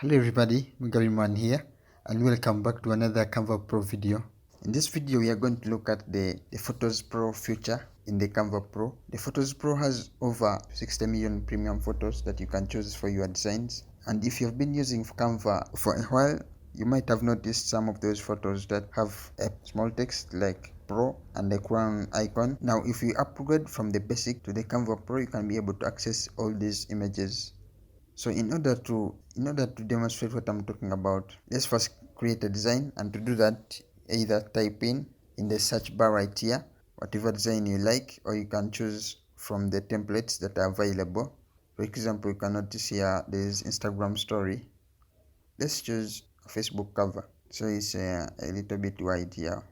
Hello everybody, MUGABI here, and welcome back to another Canva Pro video. In this video, we are going to look at the Photos Pro feature in the Canva Pro. The Photos Pro has over 60 million premium photos that you can choose for your designs. And if you've been using Canva for a while, you might have noticed some of those photos that have a small text like Pro and the crown icon. Now, if you upgrade from the basic to the Canva Pro, you can be able to access all these images. So in order to demonstrate what I'm talking about, let's first create a design, and to do that, either type in the search bar right here whatever design you like, or you can choose from the templates that are available. For example, you can notice here there is Instagram story. Let's choose a Facebook cover, so it's a little bit wide here.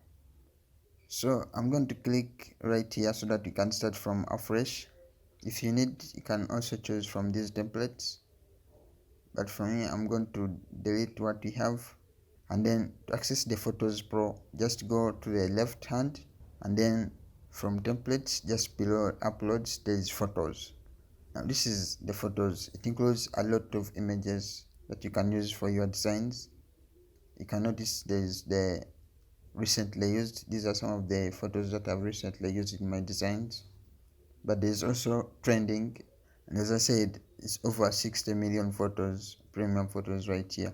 So I'm going to click right here so that you can start from afresh. If you need, you can also choose from these templates, but for me, I'm going to delete what we have. And then to access the Photos Pro, just go to the left hand, and then from templates, just below uploads, there is photos. Now this is the photos. It includes a lot of images that you can use for your designs. You can notice there is the recently used. These are some of the photos that I've recently used in my designs. But there's also trending, and as I said, it's over 60 million photos, premium photos right here.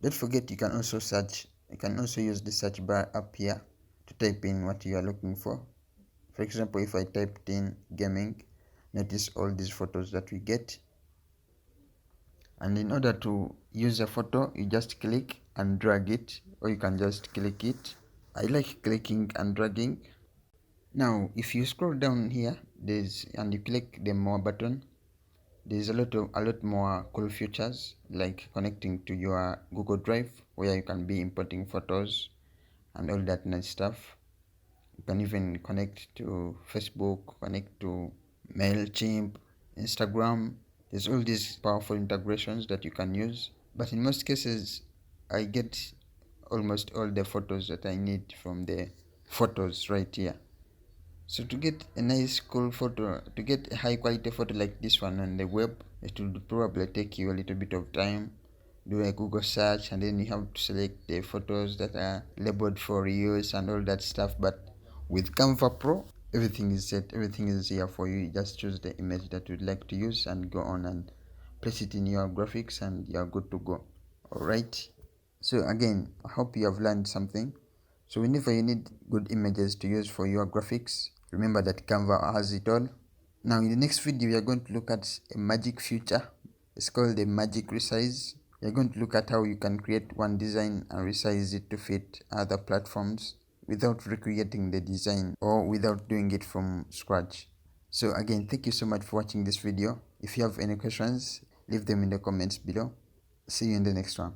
Don't forget, you can also search. You can also use the search bar up here to type in what you are looking for. For example, if I typed in gaming, notice all these photos that we get. And in order to use a photo, you just click and drag it, or you can just click it. I like clicking and dragging. Now, if you scroll down here, and you click the more button, there's a lot more cool features, like connecting to your Google Drive, where you can be importing photos and all that nice stuff. You can even connect to Facebook, connect to MailChimp, Instagram. There's all these powerful integrations that you can use. But in most cases, I get almost all the photos that I need from the photos right here. So to get a nice cool photo, to get a high quality photo like this one on the web, it will probably take you a little bit of time. Do a Google search, and then you have to select the photos that are labeled for reuse and all that stuff. But with Canva Pro, everything is set, everything is here for you. You just choose the image that you'd like to use and go on and place it in your graphics, and you're good to go. Alright, so again, I hope you have learned something. So whenever you need good images to use for your graphics, remember that Canva has it all. Now in the next video, we are going to look at a magic feature. It's called the magic resize. We are going to look at how you can create one design and resize it to fit other platforms without recreating the design or without doing it from scratch. So again, thank you so much for watching this video. If you have any questions, leave them in the comments below. See you in the next one.